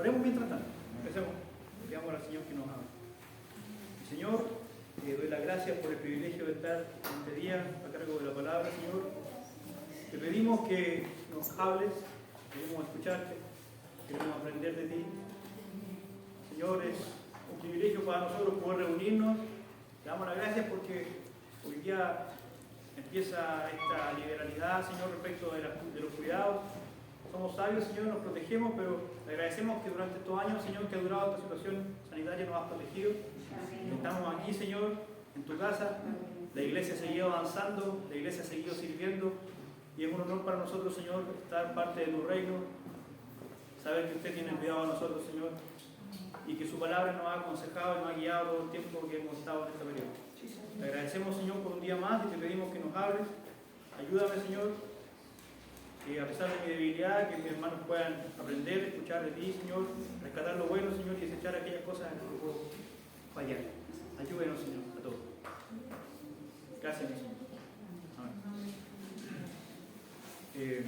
Oremos mientras tanto. Empecemos. Pidamos al Señor que nos hable. Señor, te doy las gracias por el privilegio de estar este día a cargo de la palabra, Señor. Te pedimos que nos hables, queremos escucharte, queremos aprender de ti. Señor, es un privilegio para nosotros poder reunirnos. Te damos las gracias porque hoy día empieza esta liberalidad, Señor, respecto de los cuidados. Somos sabios, Señor, nos protegemos, pero te agradecemos que durante estos años, Señor, que ha durado esta situación sanitaria, nos has protegido. Estamos aquí, Señor, en tu casa. La iglesia ha seguido avanzando, la iglesia ha seguido sirviendo. Y es un honor para nosotros, Señor, estar parte de tu reino. Saber que usted tiene cuidado de nosotros, Señor. Y que su palabra nos ha aconsejado y nos ha guiado todo el tiempo que hemos estado en este periodo. Te agradecemos, Señor, por un día más y te pedimos que nos hables. Ayúdame, Señor, que a pesar de mi debilidad, que mis hermanos puedan aprender, escuchar de ti, Señor, rescatar lo bueno, Señor, y desechar aquellas cosas en las que puedo fallar. Ayúdenos, Señor, a todos. Gracias, Señor. Amén.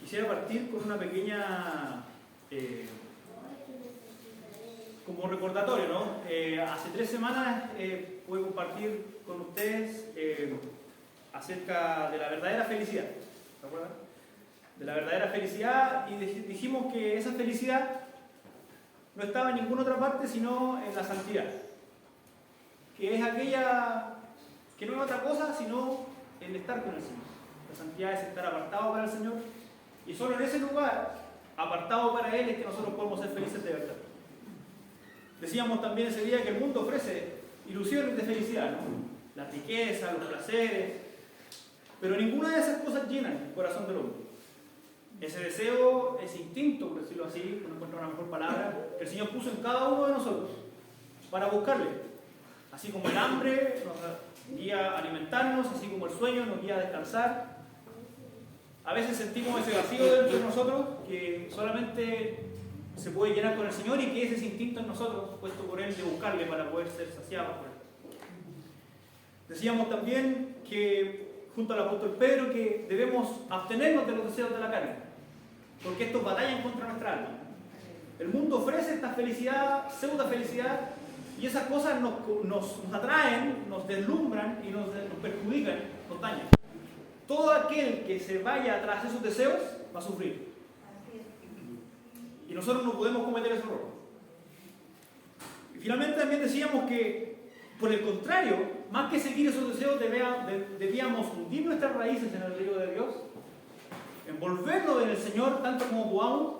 Quisiera partir con una pequeña, como recordatorio, ¿no? Hace 3 semanas pude compartir con ustedes acerca de la verdadera felicidad. ¿Se acuerdan? De la verdadera felicidad, y dijimos que esa felicidad no estaba en ninguna otra parte sino en la santidad, que es aquella que no es otra cosa sino el estar con el Señor. La santidad es estar apartado para el Señor, y solo en ese lugar, apartado para Él, es que nosotros podemos ser felices de verdad. Decíamos también ese día que el mundo ofrece ilusiones de felicidad, ¿no? La riqueza, los placeres, pero ninguna de esas cosas llenan el corazón del hombre. Ese deseo, ese instinto, por decirlo así, no encuentro una mejor palabra, que el Señor puso en cada uno de nosotros para buscarle. Así como el hambre nos guía a alimentarnos, así como el sueño nos guía a descansar. A veces sentimos ese vacío dentro de nosotros que solamente se puede llenar con el Señor, y que es ese instinto en nosotros, puesto por Él, de buscarle para poder ser saciados por Él. Decíamos también que junto al apóstol Pedro que debemos abstenernos de los deseos de la carne, porque estos batallan contra nuestra alma. El mundo ofrece esta felicidad, pseudo felicidad, y esas cosas nos atraen, nos deslumbran y nos perjudican, nos dañan. Todo aquel que se vaya tras esos deseos va a sufrir. Y nosotros no podemos cometer ese error. Y finalmente también decíamos que, por el contrario, más que seguir esos deseos, debíamos hundir nuestras raíces en el río de Dios, envolvernos en el Señor tanto como podamos,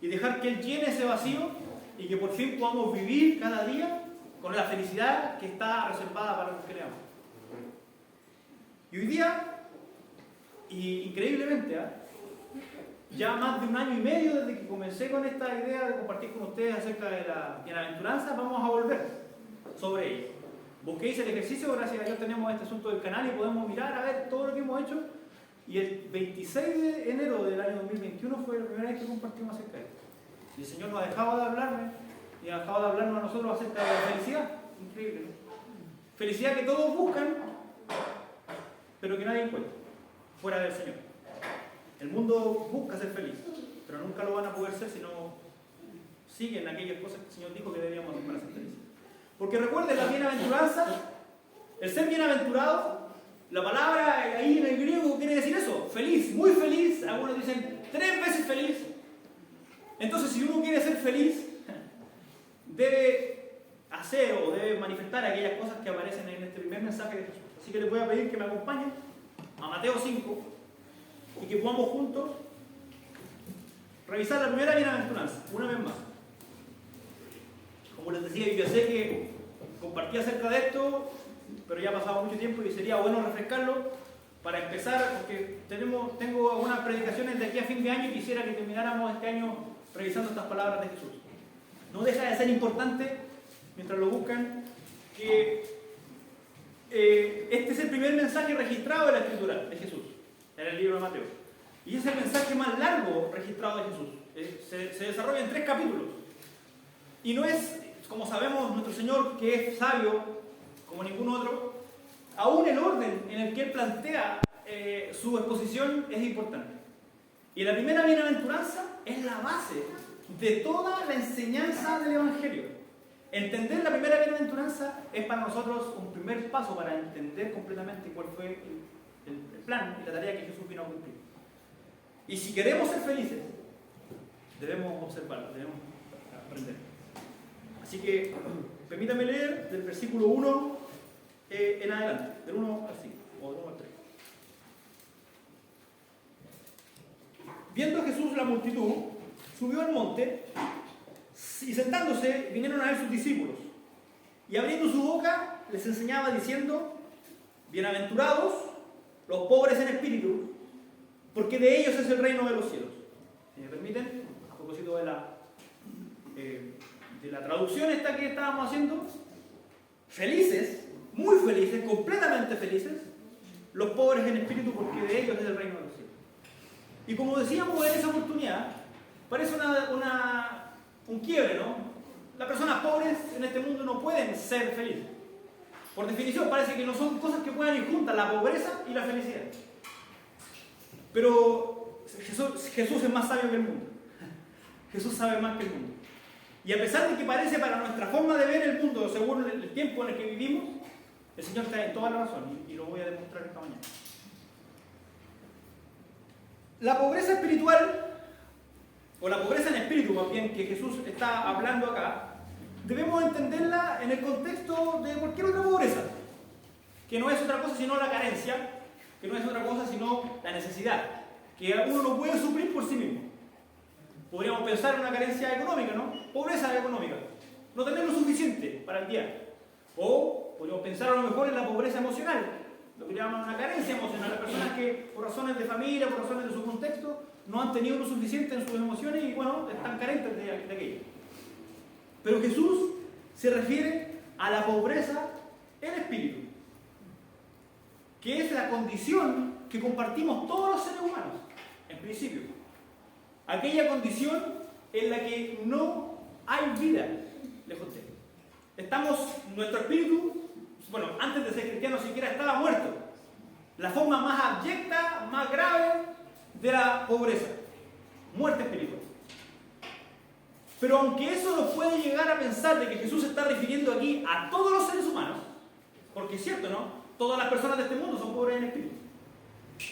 y dejar que Él llene ese vacío, y que por fin podamos vivir cada día con la felicidad que está reservada para los que le aman. Y hoy día, increíblemente, ya más de 1 año y medio desde que comencé con esta idea de compartir con ustedes acerca de la bienaventuranza, vamos a volver sobre ella. Busquéis el ejercicio, gracias a Dios tenemos este asunto del canal y podemos mirar a ver todo lo que hemos hecho. Y el 26 de enero del año 2021 fue la primera vez que compartimos acerca de esto. Y el Señor no ha dejado de hablarme y ha dejado de hablarnos a nosotros acerca de la felicidad. Increíble, ¿no? Felicidad que todos buscan, pero que nadie encuentra, fuera del Señor. El mundo busca ser feliz, pero nunca lo van a poder ser si no siguen aquellas cosas que el Señor dijo que debíamos hacer para ser felices. Porque recuerden, la bienaventuranza, el ser bienaventurado, la palabra ahí en el griego quiere decir eso, feliz, muy feliz. Algunos dicen 3 veces feliz. Entonces, si uno quiere ser feliz, debe hacer o debe manifestar aquellas cosas que aparecen en este primer mensaje de Jesús. Así que les voy a pedir que me acompañen a Mateo 5 y que podamos juntos revisar la primera bienaventuranza, una vez más. Como les decía, yo ya sé que compartí acerca de esto, pero ya ha pasado mucho tiempo y sería bueno refrescarlo para empezar, porque tengo algunas predicaciones de aquí a fin de año y quisiera que termináramos este año revisando estas palabras de Jesús. No deja de ser importante, mientras lo buscan, que este es el primer mensaje registrado de la Escritura de Jesús, en el libro de Mateo. Y es el mensaje más largo registrado de Jesús. Se desarrolla en 3 capítulos. Y no es, como sabemos, nuestro Señor, que es sabio como ningún otro, aún el orden en el que Él plantea su exposición es importante. Y la primera bienaventuranza es la base de toda la enseñanza del Evangelio. Entender la primera bienaventuranza es para nosotros un primer paso para entender completamente cuál fue el plan y la tarea que Jesús vino a cumplir. Y si queremos ser felices, debemos observarlo, debemos aprender. Así que permítame leer del versículo 1 en adelante, del 1 al 5, o del 1 al 3. Viendo Jesús la multitud, subió al monte y sentándose vinieron a él sus discípulos. Y abriendo su boca les enseñaba diciendo: bienaventurados los pobres en espíritu, porque de ellos es el reino de los cielos. Si me permiten, a propósito de la traducción esta que estábamos haciendo, felices, muy felices, completamente felices, los pobres en espíritu, porque de ellos es el reino de los cielos. Y como decíamos en esa oportunidad, parece un quiebre, ¿no? Las personas pobres en este mundo no pueden ser felices. Por definición, parece que no son cosas que puedan ir juntas, la pobreza y la felicidad. Pero Jesús es más sabio que el mundo. Jesús sabe más que el mundo. Y a pesar de que parece para nuestra forma de ver el mundo, según el tiempo en el que vivimos, el Señor está en toda la razón y lo voy a demostrar esta mañana. La pobreza espiritual, o la pobreza en espíritu más bien, que Jesús está hablando acá, debemos entenderla en el contexto de cualquier otra pobreza, que no es otra cosa sino la carencia, que no es otra cosa sino la necesidad, que uno no puede suplir por sí mismo. Podríamos pensar en una carencia económica, ¿no? Pobreza económica, no tener lo suficiente para el día. O podríamos pensar a lo mejor en la pobreza emocional, lo que llaman una carencia emocional, las personas que por razones de familia, por razones de su contexto, no han tenido lo suficiente en sus emociones y bueno, están carentes de aquello. Pero Jesús se refiere a la pobreza en espíritu, que es la condición que compartimos todos los seres humanos, en principio. Aquella condición en la que no hay vida, lejos de él. Nuestro espíritu, bueno, antes de ser cristiano siquiera estaba muerto. La forma más abyecta, más grave de la pobreza. Muerte espiritual. Pero aunque eso nos puede llegar a pensar de que Jesús se está refiriendo aquí a todos los seres humanos, porque es cierto, ¿no? Todas las personas de este mundo son pobres en espíritu.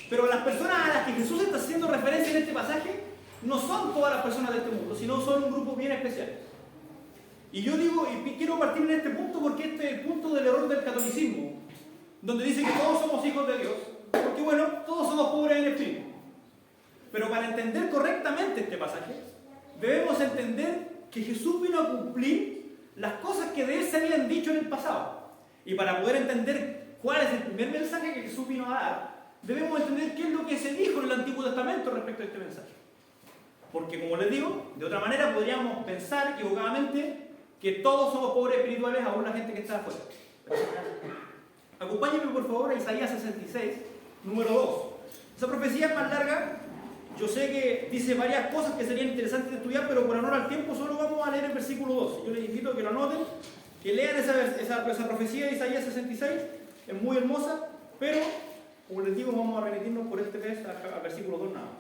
Pero las personas a las que Jesús está haciendo referencia en este pasaje no son todas las personas de este mundo, sino son un grupo bien especial. Y yo digo, y quiero partir en este punto porque este es el punto del error del catolicismo, donde dice que todos somos hijos de Dios, porque bueno, todos somos pobres en espíritu. Pero para entender correctamente este pasaje, debemos entender que Jesús vino a cumplir las cosas que de él se habían dicho en el pasado. Y para poder entender cuál es el primer mensaje que Jesús vino a dar, debemos entender qué es lo que se dijo en el Antiguo Testamento respecto a este mensaje. Porque, como les digo, de otra manera podríamos pensar equivocadamente que todos somos pobres espirituales, aún la gente que está afuera. Acompáñenme por favor a Isaías 66, número 2. Esa profecía es más larga. Yo sé que dice varias cosas que serían interesantes de estudiar, pero por honor al tiempo solo vamos a leer el versículo 2. Yo les invito a que lo anoten, que lean esa profecía de Isaías 66. Es muy hermosa, pero, como les digo, vamos a remitirnos por este vez al versículo 2 nada más.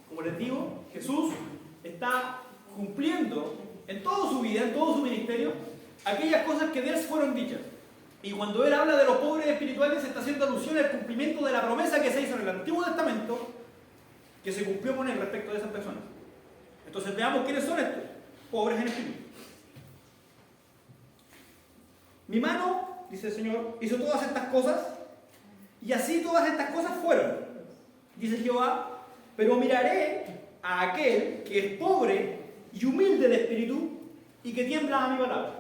Como les digo, Jesús está cumpliendo en toda su vida, en todo su ministerio, aquellas cosas que de él fueron dichas. Y cuando él habla de los pobres espirituales, está haciendo alusión al cumplimiento de la promesa que se hizo en el Antiguo Testamento, que se cumplió con él respecto de esas personas. Entonces veamos quiénes son estos, pobres en espíritu. Mi mano, dice el Señor, hizo todas estas cosas, y así todas estas cosas fueron, dice Jehová. Pero miraré a aquel que es pobre y humilde de espíritu y que tiembla a mi palabra.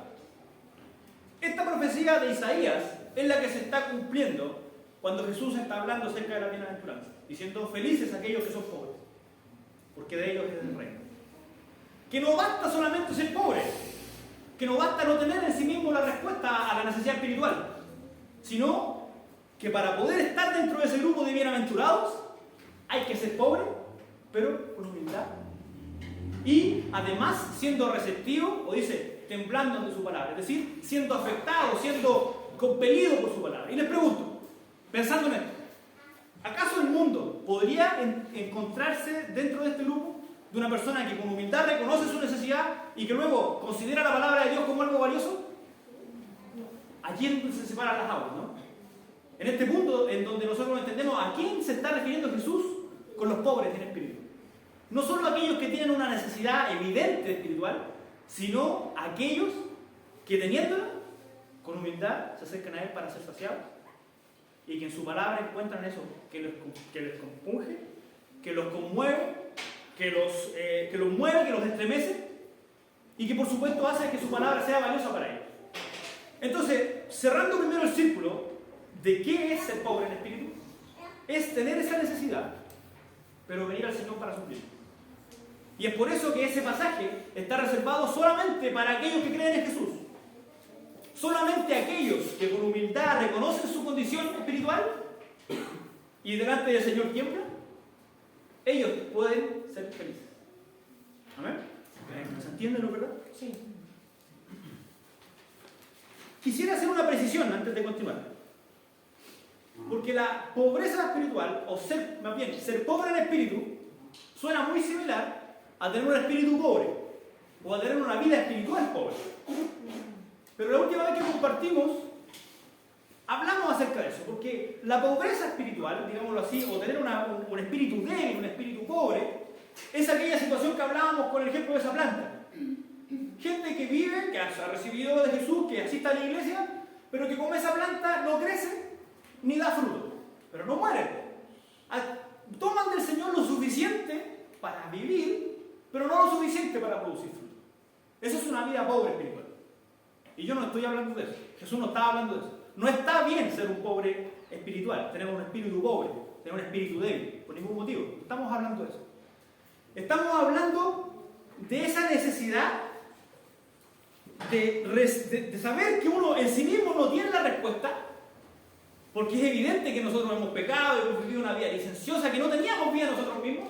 Esta profecía de Isaías es la que se está cumpliendo cuando Jesús está hablando acerca de la bienaventuranza, diciendo felices aquellos que son pobres, porque de ellos es el reino. Que no basta solamente ser pobre, que no basta no tener en sí mismo la respuesta a la necesidad espiritual, sino que para poder estar dentro de ese grupo de bienaventurados, hay que ser pobre, pero con humildad. Y además siendo receptivo, o dice, temblando ante su palabra. Es decir, siendo afectado, siendo compelido por su palabra. Y les pregunto, pensando en esto, ¿acaso el mundo podría encontrarse dentro de este grupo de una persona que con humildad reconoce su necesidad y que luego considera la palabra de Dios como algo valioso? Aquí es donde se separan las aguas, ¿no? En este punto en donde nosotros entendemos a quién se está refiriendo Jesús con los pobres en espíritu. No solo aquellos que tienen una necesidad evidente espiritual, sino aquellos que teniéndola, con humildad, se acercan a Él para ser saciados y que en su palabra encuentran eso que les compunge, que los conmueve, que los mueve, que los estremece y que por supuesto hace que su palabra sea valiosa para ellos. Entonces, cerrando primero el círculo de qué es ser pobre en espíritu, es tener esa necesidad, pero venir al Señor para suplir. Y es por eso que ese pasaje está reservado solamente para aquellos que creen en Jesús. Solamente aquellos que con humildad reconocen su condición espiritual y delante del Señor tiemblan, ellos pueden ser felices. ¿Amén? ¿Se entiende, no, verdad? Sí. Quisiera hacer una precisión antes de continuar. Porque la pobreza espiritual, o más bien, ser pobre en espíritu, suena muy similar a tener un espíritu pobre, o a tener una vida espiritual pobre. Pero la última vez que compartimos, hablamos acerca de eso, porque la pobreza espiritual, digámoslo así, o tener un espíritu débil, un espíritu pobre, es aquella situación que hablábamos con el ejemplo de esa planta. Gente que vive, que ha recibido de Jesús, que asiste a la iglesia, pero que como esa planta no crece ni da fruto, pero no muere. Toman del Señor lo suficiente para vivir, pero no lo suficiente para producir fruto. Eso es una vida pobre espiritual. Y yo no estoy hablando de eso. Jesús no estaba hablando de eso. No está bien ser un pobre espiritual, tener un espíritu pobre, tener un espíritu débil, por ningún motivo. No estamos hablando de eso. Estamos hablando de esa necesidad de saber que uno en sí mismo no tiene la respuesta, porque es evidente que nosotros hemos pecado y hemos vivido una vida licenciosa, que no teníamos vida nosotros mismos,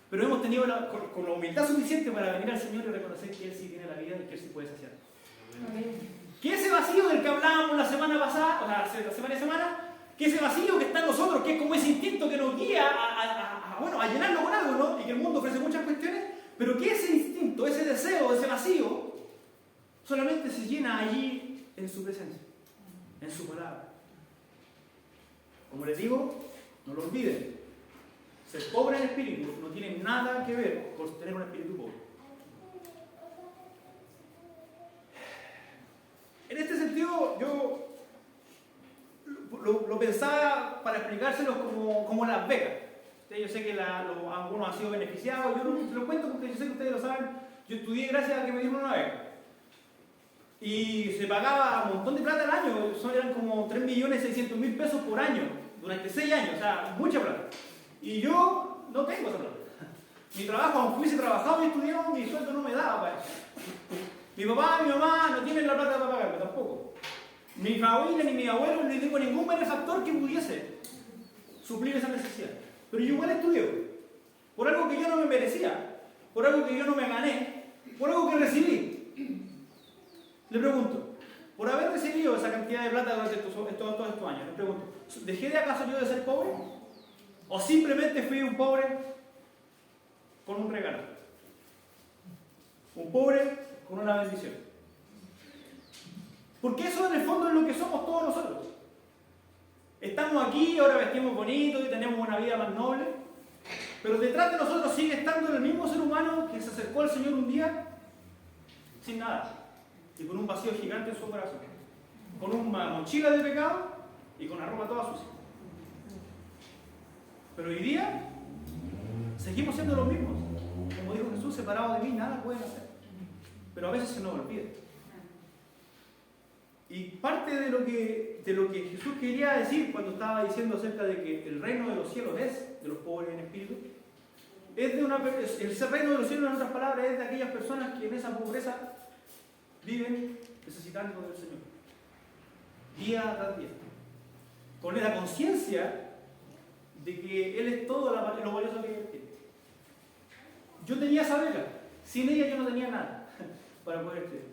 pero hemos tenido con la humildad suficiente para venir al Señor y reconocer que Él sí tiene la vida y que Él sí puede saciar. Que ese vacío del que hablábamos la semana pasada, o sea, la semana, que ese vacío que está en nosotros, que es como ese instinto que nos guía a llenarlo con algo, ¿no? Y que el mundo ofrece muchas cuestiones, pero que ese instinto, ese deseo, ese vacío, solamente se llena allí en su presencia, en su palabra. Como les digo, no lo olviden, ser pobre en espíritu no tiene nada que ver con tener un espíritu pobre. En este sentido, yo lo pensaba para explicárselos como Las Vegas. Yo sé que algunos han sido beneficiados, yo lo cuento porque yo sé que ustedes lo saben. Yo estudié gracias a que me dieron una beca. Y se pagaba un montón de plata al año, eran como 3.600.000 pesos por año, durante 6 años, o sea, mucha plata. Y yo no tengo esa plata. Mi trabajo, aunque hubiese trabajado y estudiado, mi sueldo no me daba para eso. Mi papá y mi mamá no tienen la plata para pagarme tampoco. Mi familia ni mi abuelo ni tengo ningún benefactor que pudiese suplir esa necesidad. Pero yo igual estudié. Por algo que yo no me merecía. Por algo que yo no me gané. Por algo que recibí. Le pregunto, por haber recibido esa cantidad de plata durante todos estos años, le pregunto, ¿dejé de acaso yo de ser pobre? ¿O simplemente fui un pobre con un regalo? Un pobre con una bendición. Porque eso en el fondo es lo que somos todos nosotros. Estamos aquí, ahora vestimos bonito y tenemos una vida más noble, pero detrás de nosotros sigue estando el mismo ser humano que se acercó al Señor un día sin nada y con un vacío gigante en su corazón, con una mochila de pecado y con la ropa toda sucia. Pero hoy día seguimos siendo los mismos. Como dijo Jesús, separados de mí nada pueden hacer. Pero a veces se nos olvida. Y parte de lo que Jesús quería decir cuando estaba diciendo acerca de que el reino de los cielos es de los pobres en espíritu, el reino de los cielos, en otras palabras, es de aquellas personas que en esa pobreza viven necesitando del Señor, día tras día, con la conciencia de que Él es todo lo valioso que Él tiene. Yo tenía esa beca, sin ella yo no tenía nada para poder creer.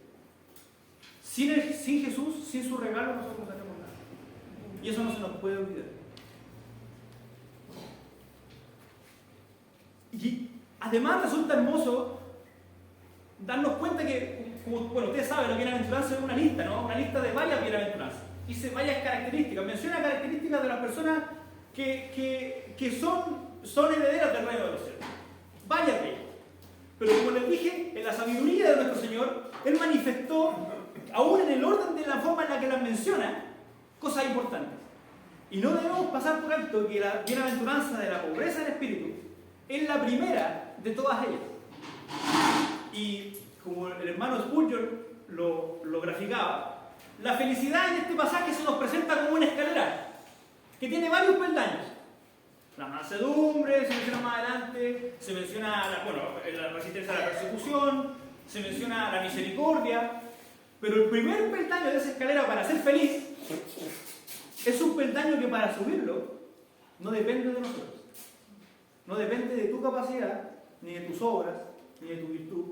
Sin Jesús, sin su regalo, nosotros no tenemos nada. Y eso no se nos puede olvidar. Y además resulta hermoso darnos cuenta que, como bueno, ustedes saben, la bienaventuranza es una lista, ¿no? Una lista de varias bienaventuranzas. Dice varias características, menciona características de las personas que son herederas del reino de los cielos. Varias de ellas. Pero como les dije, en la sabiduría de nuestro Señor, Él manifestó, aún en el orden de la forma en la que las menciona, cosas importantes. Y no debemos pasar por alto que la bienaventuranza de la pobreza del espíritu es la primera de todas ellas. Y como el hermano Spurgeon lo graficaba, la felicidad en este pasaje se nos presenta como una escalera que tiene varios peldaños. La mansedumbre se menciona más adelante, se menciona la resistencia a la persecución, se menciona la misericordia, pero el primer peldaño de esa escalera para ser feliz es un peldaño que para subirlo no depende de nosotros, no depende de tu capacidad, ni de tus obras, ni de tu virtud,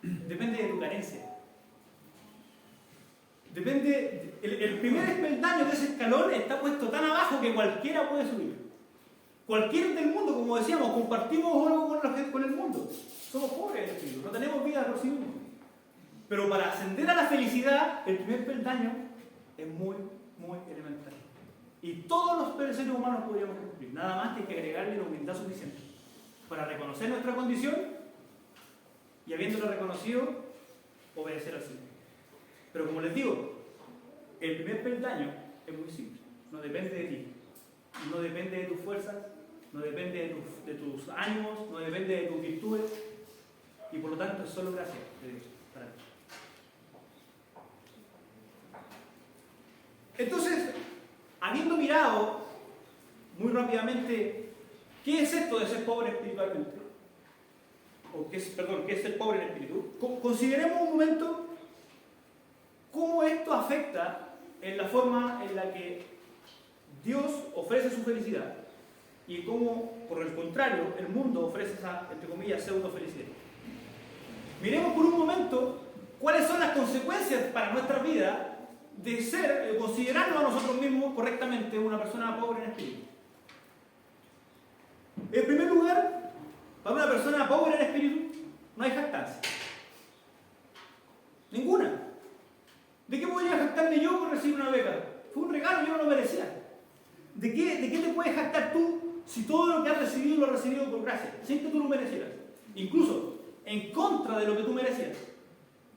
depende de tu carencia. Depende, el primer peldaño de ese escalón está puesto tan abajo que cualquiera puede subir. Cualquiera del mundo, como decíamos, compartimos algo con el mundo. Somos pobres en el espíritu, no tenemos vida por sí mismos. Pero para ascender a la felicidad, el primer peldaño es muy, muy elemental. Y todos los seres humanos podríamos cumplir. Nada más que hay que agregarle la humildad suficiente para reconocer nuestra condición y, habiéndola reconocido, obedecer al Señor. Pero como les digo, el primer peldaño es muy simple. No depende de ti. No depende de tus fuerzas, no depende de tus ánimos, no depende de tus virtudes. Y por lo tanto es solo gracia de Dios para ti. Entonces, habiendo mirado muy rápidamente qué es esto de ser pobre espiritualmente, qué es ser pobre en espíritu, consideremos un momento cómo esto afecta en la forma en la que Dios ofrece su felicidad y cómo, por el contrario, el mundo ofrece esa, entre comillas, pseudo felicidad. Miremos por un momento cuáles son las consecuencias para nuestra vida de considerarnos a nosotros mismos correctamente una persona pobre en espíritu. En primer lugar, para una persona pobre en espíritu no hay jactancia. Ninguna. ¿De qué podría jactarme yo por recibir una beca? Fue un regalo, yo no lo merecía. ¿De qué te puedes jactar tú si todo lo que has recibido lo has recibido por gracia, sin que tú lo merecieras? Incluso en contra de lo que tú merecías.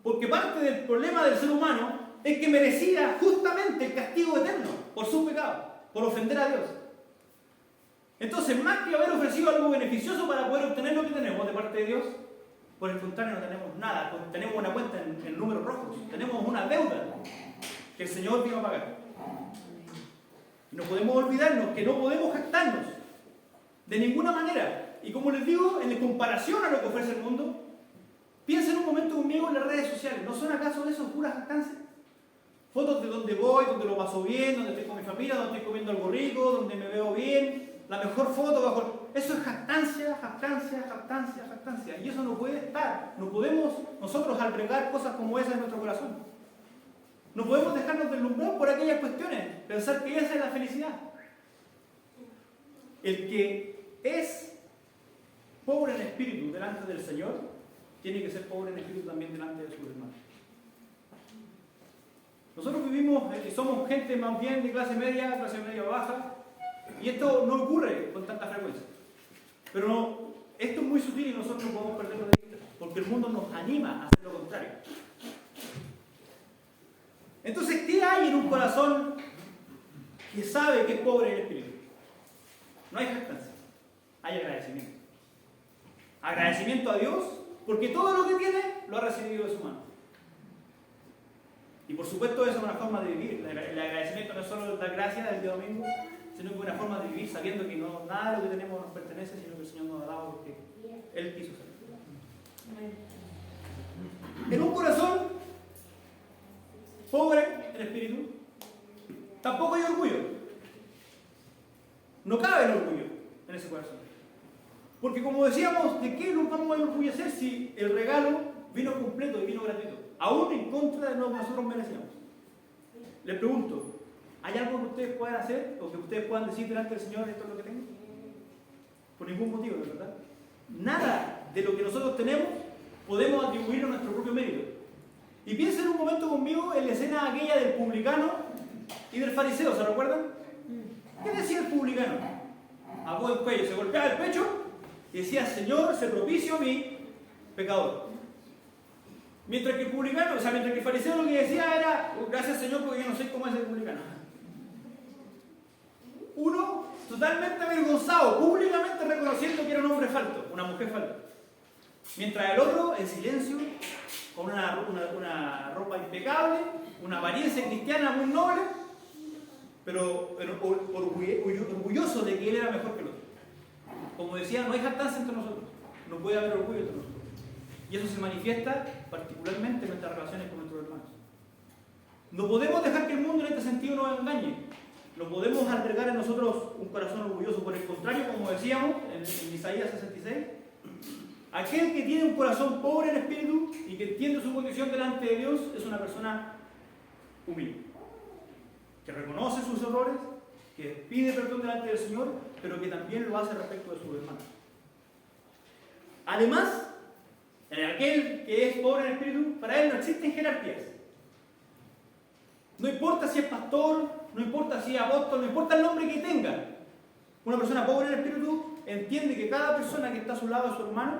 Porque parte del problema del ser humano es que merecía justamente el castigo eterno por su pecado, por ofender a Dios. Entonces, más que haber ofrecido algo beneficioso para poder obtener lo que tenemos de parte de Dios, por el contrario, no tenemos nada. Tenemos una cuenta en números rojos, tenemos una deuda que el Señor vino a pagar. No podemos olvidarnos que no podemos jactarnos de ninguna manera. Y como les digo, en comparación a lo que ofrece el mundo, piensen un momento conmigo en las redes sociales. ¿No son acaso eso puras jactancias? Fotos de donde voy, donde lo paso bien, donde estoy con mi familia, donde estoy comiendo algo rico, donde me veo bien, la mejor foto, eso es jactancia, jactancia, jactancia, jactancia. Y eso no puede estar. No podemos nosotros albergar cosas como esas en nuestro corazón. No podemos dejarnos deslumbrar por aquellas cuestiones, pensar que esa es la felicidad. El que es pobre en espíritu delante del Señor, tiene que ser pobre en espíritu también delante de sus hermanos. Nosotros vivimos, somos gente más bien de clase media baja, y esto no ocurre con tanta frecuencia. Pero esto es muy sutil y nosotros no podemos perderlo de vista, porque el mundo nos anima a hacer lo contrario. Entonces, ¿qué hay en un corazón que sabe que es pobre en espíritu? No hay jactancia, hay agradecimiento. Agradecimiento a Dios, porque todo lo que tiene lo ha recibido de su mano. Y por supuesto, esa es una forma de vivir. El agradecimiento no es solo dar gracias el día domingo, sino que es una forma de vivir sabiendo que nada de lo que tenemos nos pertenece, sino que el Señor nos ha dado porque Él quiso ser. En un corazón pobre en espíritu, tampoco hay orgullo. No cabe el orgullo en ese corazón. Porque como decíamos, ¿de qué nos vamos a enorgullecer si el regalo vino completo y vino gratuito? Aún en contra de lo que nosotros merecíamos. Les pregunto, ¿hay algo que ustedes puedan hacer o que ustedes puedan decir delante del Señor, esto es lo que tengo? Por ningún motivo, ¿no es verdad? nada de lo que nosotros tenemos podemos atribuir a nuestro propio mérito. Y piensen un momento conmigo en la escena aquella del publicano y del fariseo, ¿se recuerdan? ¿Qué decía el publicano? A buen cuello, se golpeaba el pecho y decía: Señor, se propicio a mí, pecador. Mientras que el publicano, mientras que el fariseo lo que decía era: gracias Señor, porque yo no sé cómo es el publicano. Uno totalmente avergonzado, públicamente reconociendo que era un hombre falto, una mujer falta. Mientras el otro, en silencio, con una ropa impecable, una apariencia cristiana muy noble, pero orgulloso de que él era mejor que el otro. Como decía, no hay jactancia entre nosotros, no puede haber orgullo entre nosotros. Y eso se manifiesta particularmente en nuestras relaciones con nuestros hermanos. No podemos dejar que el mundo en este sentido nos engañe. No podemos albergar en nosotros un corazón orgulloso. Por el contrario, como decíamos en Isaías 66, aquel que tiene un corazón pobre en espíritu y que entiende su condición delante de Dios es una persona humilde, que reconoce sus errores, que pide perdón delante del Señor, pero que también lo hace respecto de sus hermanos. Además, en aquel que es pobre en espíritu, para él no existen jerarquías. No importa si es pastor, no importa si es apóstol, no importa el nombre que tenga. Una persona pobre en espíritu entiende que cada persona que está a su lado es su hermano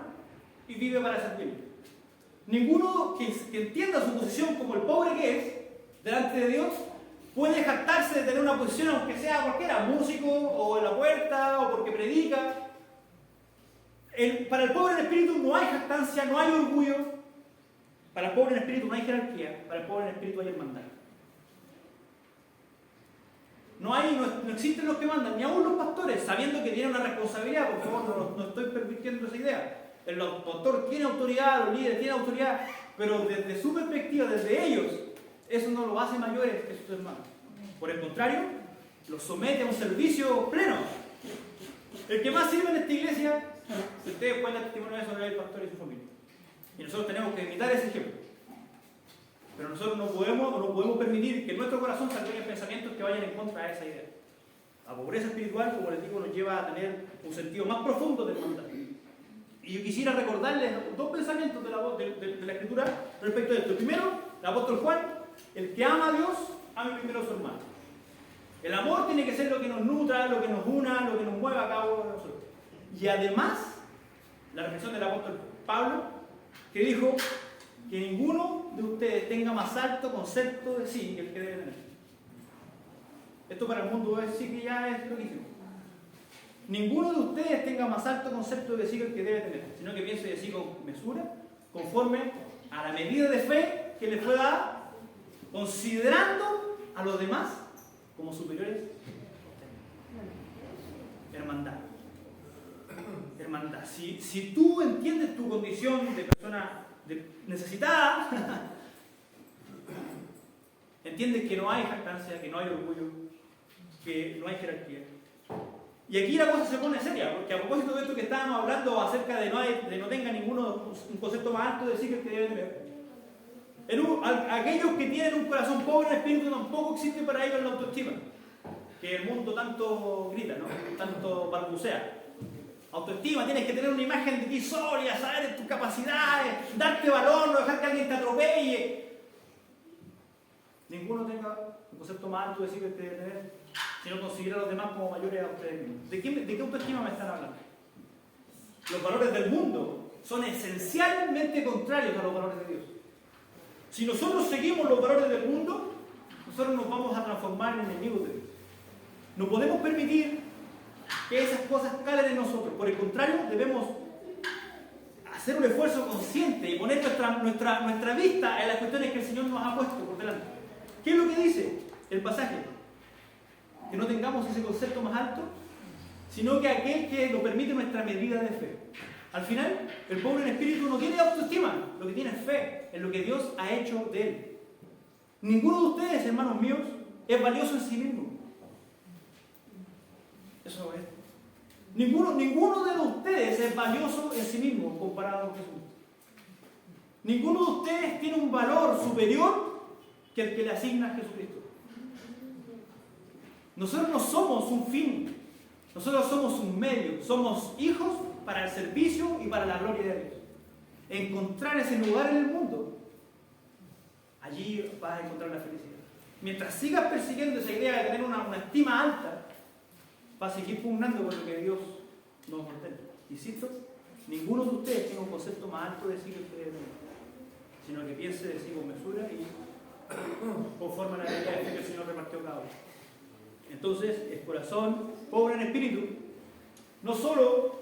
y vive para servirle. Ninguno que entienda su posición como el pobre que es delante de Dios puede jactarse de tener una posición, aunque sea cualquiera, músico o en la puerta o porque predica. Para el pobre en espíritu no hay jactancia, no hay orgullo. Para el pobre en espíritu no hay jerarquía. Para el pobre en espíritu hay hermandad. No existen los que mandan, ni aún los pastores, sabiendo que tienen una responsabilidad. Por favor, no estoy permitiendo esa idea. El pastor tiene autoridad, los líderes tienen autoridad, pero desde su perspectiva, desde ellos, eso no lo hace mayores que sus hermanos. Por el contrario, los somete a un servicio pleno. El que más sirve en esta iglesia, si ustedes pueden dar testimonio de eso, es el pastor y su familia. Y nosotros tenemos que imitar ese ejemplo. Pero nosotros no podemos permitir que en nuestro corazón se alberguen pensamientos que vayan en contra de esa idea. La pobreza espiritual, como les digo, nos lleva a tener un sentido más profundo de hermandad. Y yo quisiera recordarles dos pensamientos de la Escritura respecto a esto. Primero, el apóstol Juan: el que ama a Dios, ame primero a su hermano. El amor tiene que ser lo que nos nutra, lo que nos una, lo que nos mueva a cabo de nosotros. Y además, la reflexión del apóstol Pablo, que dijo que ninguno de ustedes tenga más alto concepto de sí que el que debe tener. Esto para el mundo sí que ya es loquísimo. Ninguno de ustedes tenga más alto concepto de sí que el que debe tener, sino que piense de sí con mesura, conforme a la medida de fe que le fue dada, considerando a los demás como superiores. Hermandad. Hermandad. Si tú entiendes tu condición de persona necesitada, entiendes que no hay jactancia, que no hay orgullo, que no hay jerarquía. Y aquí la cosa se pone seria, porque a propósito de esto que estábamos hablando acerca de no tenga ninguno un concepto más alto de sí que el que debe tener. Aquellos que tienen un corazón pobre en espíritu, tampoco existe para ellos la autoestima, que el mundo tanto grita, ¿no? Tanto balbucea. Autoestima, tienes que tener una imagen de ti sólida, saber de tus capacidades, darte valor, no dejar que alguien te atropelle. Ninguno tenga un concepto más alto de sí que el que debe tener, sino considera a los demás como mayores a ustedes mismos. ¿De qué autoestima me están hablando? Los valores del mundo son esencialmente contrarios a los valores de Dios. Si nosotros seguimos los valores del mundo, nosotros nos vamos a transformar en enemigos de Dios. No podemos permitir que esas cosas calen en nosotros. Por el contrario, debemos hacer un esfuerzo consciente y poner nuestra vista en las cuestiones que el Señor nos ha puesto por delante. ¿Qué es lo que dice el pasaje? Que no tengamos ese concepto más alto, sino que aquel que nos permite nuestra medida de fe. Al final, el pobre en espíritu no tiene autoestima, lo que tiene es fe en lo que Dios ha hecho de él. Ninguno de ustedes, hermanos míos, es valioso en sí mismo. Eso es. Ninguno de ustedes es valioso en sí mismo comparado con Jesús. Ninguno de ustedes tiene un valor superior que el que le asigna a Jesucristo. Nosotros no somos un fin, nosotros somos un medio, somos hijos para el servicio y para la gloria de Dios. Encontrar ese lugar en el mundo, allí vas a encontrar la felicidad. Mientras sigas persiguiendo esa idea de tener una estima alta, vas a seguir pugnando por lo que Dios nos ordena. Insisto, ninguno de ustedes tiene un concepto más alto de sí que ustedes no, sino que piense de sí con mesura y conforme a la realidad que el Señor repartió cada uno. Entonces, el corazón pobre en espíritu no solo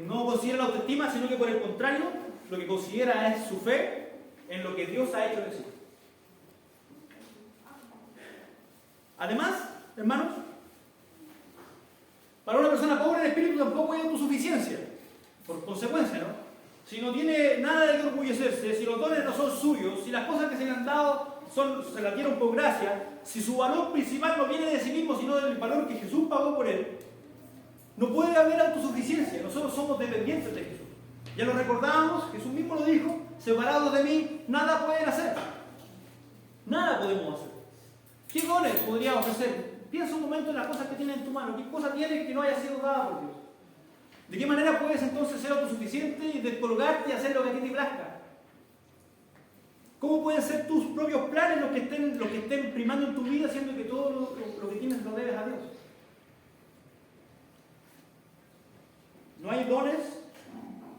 no considera la autoestima, sino que por el contrario, lo que considera es su fe en lo que Dios ha hecho de sí. Además, hermanos, para una persona pobre en espíritu tampoco hay autosuficiencia, por consecuencia, ¿no? Si no tiene nada de qué orgullecerse, si los dones no son suyos, si las cosas que se le han dado se las dieron por gracia, si su valor principal no viene de sí mismo, sino del valor que Jesús pagó por él, no puede haber autosuficiencia. Nosotros somos dependientes de Jesús. Ya lo recordábamos, Jesús mismo lo dijo: separados de mí, nada pueden hacer. Nada podemos hacer. ¿Qué dones podríamos hacer? Piensa un momento en las cosas que tienes en tu mano. ¿Qué cosa tienes que no haya sido dada por Dios? ¿De qué manera puedes entonces ser autosuficiente y descolgarte y hacer lo que a ti te plazca? ¿Cómo pueden ser tus propios planes los que estén primando en tu vida, siendo que todo lo que tienes lo debes a Dios? No hay dones,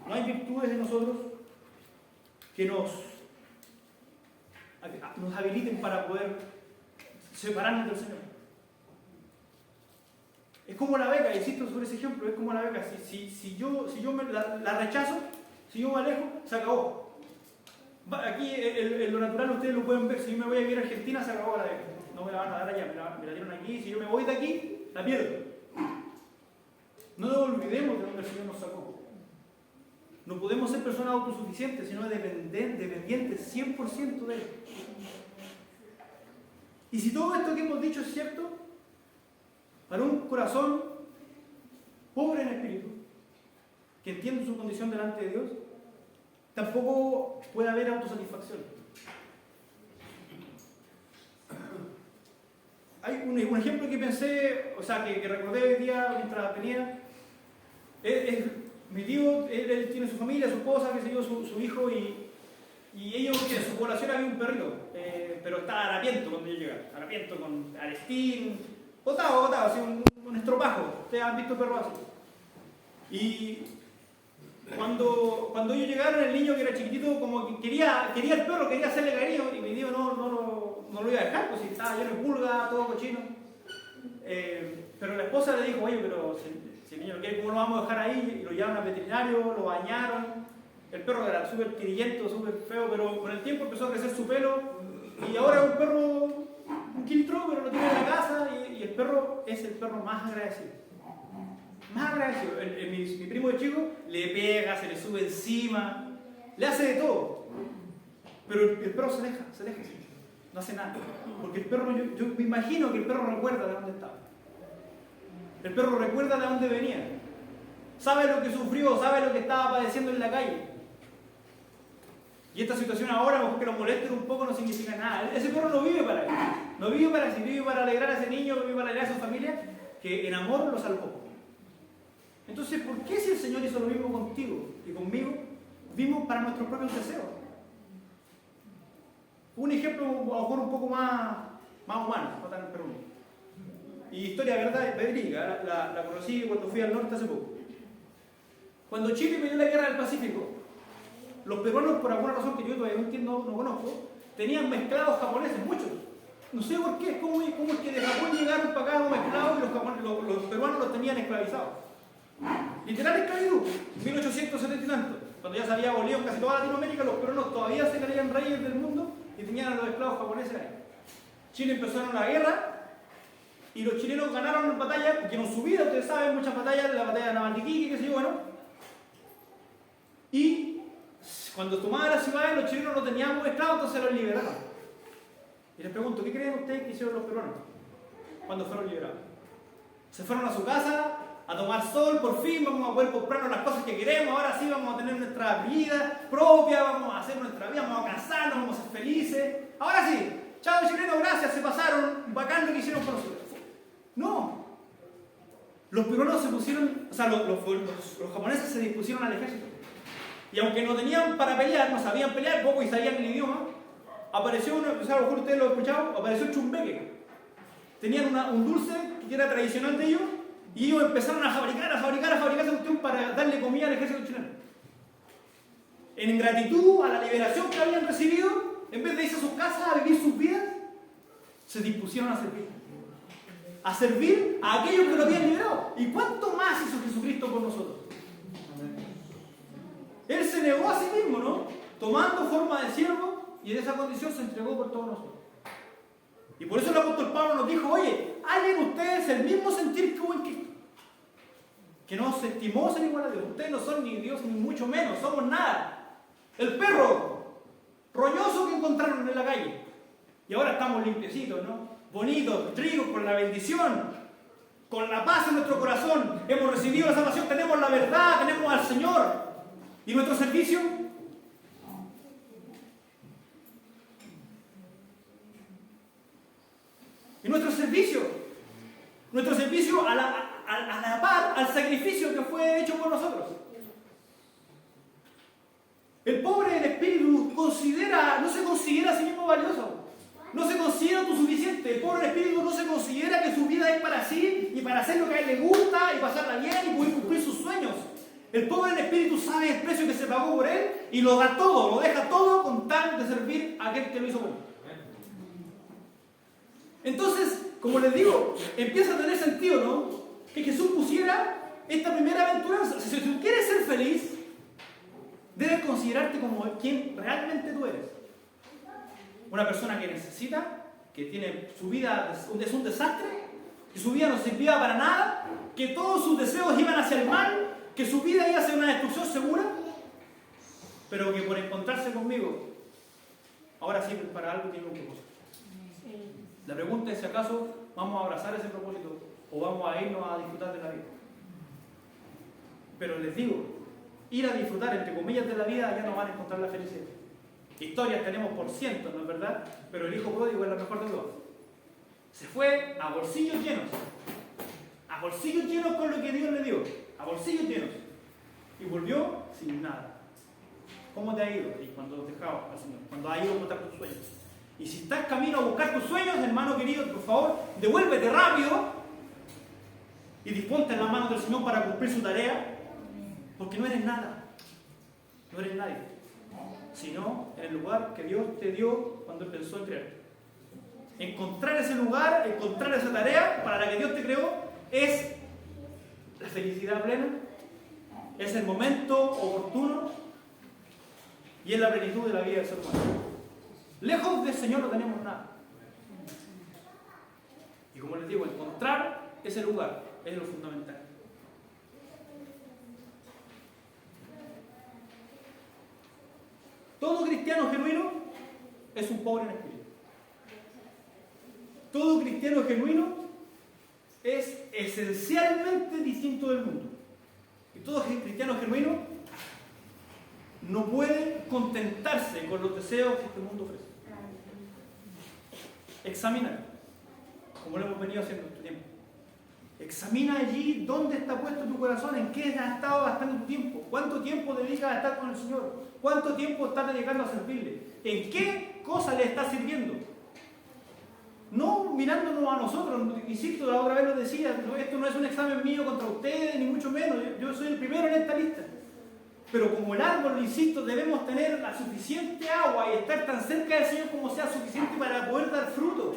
no hay virtudes en nosotros que nos habiliten para poder separarnos del Señor. Es como la beca, insisto sobre ese ejemplo, es como la beca. Si yo la rechazo, si yo me alejo, se acabó. Aquí en lo natural ustedes lo pueden ver. Si yo me voy a vivir a Argentina, se acabó la beca. No me la van a dar allá, me la dieron aquí. Si yo me voy de aquí, la pierdo. No nos olvidemos de donde el Señor nos sacó. No podemos ser personas autosuficientes, sino dependientes 100% de Él. Y si todo esto que hemos dicho es cierto, para un corazón pobre en espíritu, que entiende su condición delante de Dios, tampoco puede haber autosatisfacción. Hay un ejemplo que pensé, que recordé hoy día mientras venía. Mi tío, él tiene su familia, su esposa, su hijo, y ellos, que en su población había un perrito, pero estaba harapiento cuando yo llegué, harapiento con arestín, botado, así un estropajo. Ustedes han visto perros así. Y cuando ellos llegaron, el niño que era chiquitito, como que quería el perro, quería hacerle cariño, y mi tío no lo iba a dejar, pues si estaba lleno de pulga, todo cochino. Pero la esposa le dijo: oye, pero si el niño no quiere, ¿cómo lo vamos a dejar ahí? Y lo llevaron al veterinario, lo bañaron. El perro era súper quirillento, súper feo, pero con el tiempo empezó a crecer su pelo, y ahora es un perro, un quiltro, pero lo tiene en la casa, y el perro es el perro más agradecido. Más agradecido. Mi primo de chico le pega, se le sube encima, le hace de todo. Pero el perro se deja, no hace nada. Porque el perro, yo me imagino que el perro recuerda de dónde estaba. El perro recuerda de dónde venía. Sabe lo que sufrió, sabe lo que estaba padeciendo en la calle. Y esta situación ahora, a lo mejor que lo molesten un poco, no significa nada. Ese perro no vive para él. No vive para sí, vive para alegrar a ese niño, vive para alegrar a su familia, que en amor lo salvó. Entonces, ¿por qué si el Señor hizo lo mismo contigo y conmigo, vimos para nuestros propios deseos? Un ejemplo a lo mejor un poco más humano, no tan perruno. Y historia verídica, la conocí cuando fui al norte hace poco. Cuando Chile peleó la guerra del Pacífico, los peruanos, por alguna razón que yo todavía no entiendo, no conozco, tenían mezclados japoneses, muchos. No sé por qué, cómo es que de Japón llegaron para acá mezclados y los peruanos los tenían esclavizados. Literal esclavitud, 1870 y tanto. Cuando ya se había abolido en casi toda Latinoamérica, los peruanos todavía se creían reyes del mundo y tenían a los esclavos japoneses ahí. Chile empezaron la guerra y los chilenos ganaron batallas, porque en su vida, ustedes saben, muchas batallas, la batalla de Navantiquique, qué sé yo, bueno. Y cuando tomaban las ciudades, los chilenos no tenían esclavos, entonces los liberaron. Y les pregunto, ¿qué creen ustedes que hicieron los peruanos cuando fueron liberados? Se fueron a su casa a tomar sol, por fin vamos a poder comprarnos las cosas que queremos, ahora sí vamos a tener nuestra vida propia, vamos a hacer nuestra vida, vamos a casarnos, vamos a ser felices. Ahora sí, chao chilenos, gracias, se pasaron, bacán lo que hicieron por nosotros. No. los peruanos se pusieron, o sea, los japoneses se dispusieron al ejército. Y aunque no tenían para pelear, no sabían pelear poco y sabían el idioma, apareció, o sea, a lo mejor ustedes lo han escuchado, apareció el chumbeque. Tenían un dulce que era tradicional de ellos, y ellos empezaron a fabricar esa cuestión para darle comida al ejército chileno. En gratitud a la liberación que habían recibido, en vez de irse a sus casas a vivir sus vidas, se dispusieron a servir. A servir a aquellos que lo habían liberado. ¿Y cuánto más hizo Jesucristo por nosotros? Él se negó a sí mismo, ¿no? Tomando forma de siervo, y en esa condición se entregó por todos nosotros. Y por eso el apóstol Pablo nos dijo, oye, hayan ustedes el mismo sentir que hubo en Cristo, que no se estimó ser igual a Dios. Ustedes no son ni Dios ni mucho menos, somos nada. El perro roñoso que encontraron en la calle. Y ahora estamos limpiecitos, ¿no? Bonitos, ricos, con la bendición, con la paz en nuestro corazón. Hemos recibido la salvación, tenemos la verdad, tenemos al Señor. ¿Y nuestro servicio? ¿Y nuestro servicio? Nuestro servicio a la par al sacrificio que fue hecho por nosotros. El pobre en espíritu no se considera a sí mismo valioso. No se considera autosuficiente. El pobre en espíritu no se considera que su vida es para sí y para hacer lo que a él le gusta y pasarla bien y poder cumplir sus sueños. El pobre en espíritu sabe el precio que se pagó por él y lo da todo, lo deja todo con tal de servir a aquel que lo hizo bueno. Entonces, como les digo, empieza a tener sentido, ¿no? Que Jesús pusiera esta primera aventuranza. Si tú quieres ser feliz, debes considerarte como quien realmente tú eres. Una persona que necesita, que tiene su vida es un desastre, que su vida no servía para nada, que todos sus deseos iban hacia el mal, que su vida iba a ser una destrucción segura, pero que por encontrarse conmigo, ahora sí para algo tiene un propósito. La pregunta es si acaso vamos a abrazar ese propósito o vamos a irnos a disfrutar de la vida. Pero les digo, ir a disfrutar, entre comillas, de la vida ya no van a encontrar la felicidad. Historias tenemos por cientos, ¿no es verdad? Pero el hijo pródigo es la mejor de todas. Se fue a bolsillos llenos con lo que Dios le dio, a bolsillos llenos, y volvió sin nada. ¿Cómo te ha ido? Y cuando has dejado al Señor, cuando has ido a buscar tus sueños. Y si estás camino a buscar tus sueños, hermano querido, por favor, devuélvete rápido y disponte en las manos del Señor para cumplir su tarea, porque no eres nada, no eres nadie, sino en el lugar que Dios te dio cuando Él pensó en crearte. Encontrar ese lugar, encontrar esa tarea para la que Dios te creó, es la felicidad plena, es el momento oportuno y es la plenitud de la vida del ser humano. Lejos del Señor no tenemos nada. Y como les digo, encontrar ese lugar es lo fundamental. Todo cristiano genuino es un pobre en espíritu. Todo cristiano genuino es esencialmente distinto del mundo. Y todo cristiano genuino no puede contentarse con los deseos que este mundo ofrece. Examina, como lo hemos venido haciendo este tiempo. Examina allí dónde está puesto tu corazón, en qué has estado gastando tu tiempo, cuánto tiempo dedicas a estar con el Señor, cuánto tiempo estás dedicando a servirle, en qué cosa le estás sirviendo. No mirándonos a nosotros, insisto, la otra vez lo decía, esto no es un examen mío contra ustedes, ni mucho menos, yo soy el primero en esta lista. Pero como el árbol, insisto, debemos tener la suficiente agua y estar tan cerca del Señor como sea suficiente para poder dar fruto.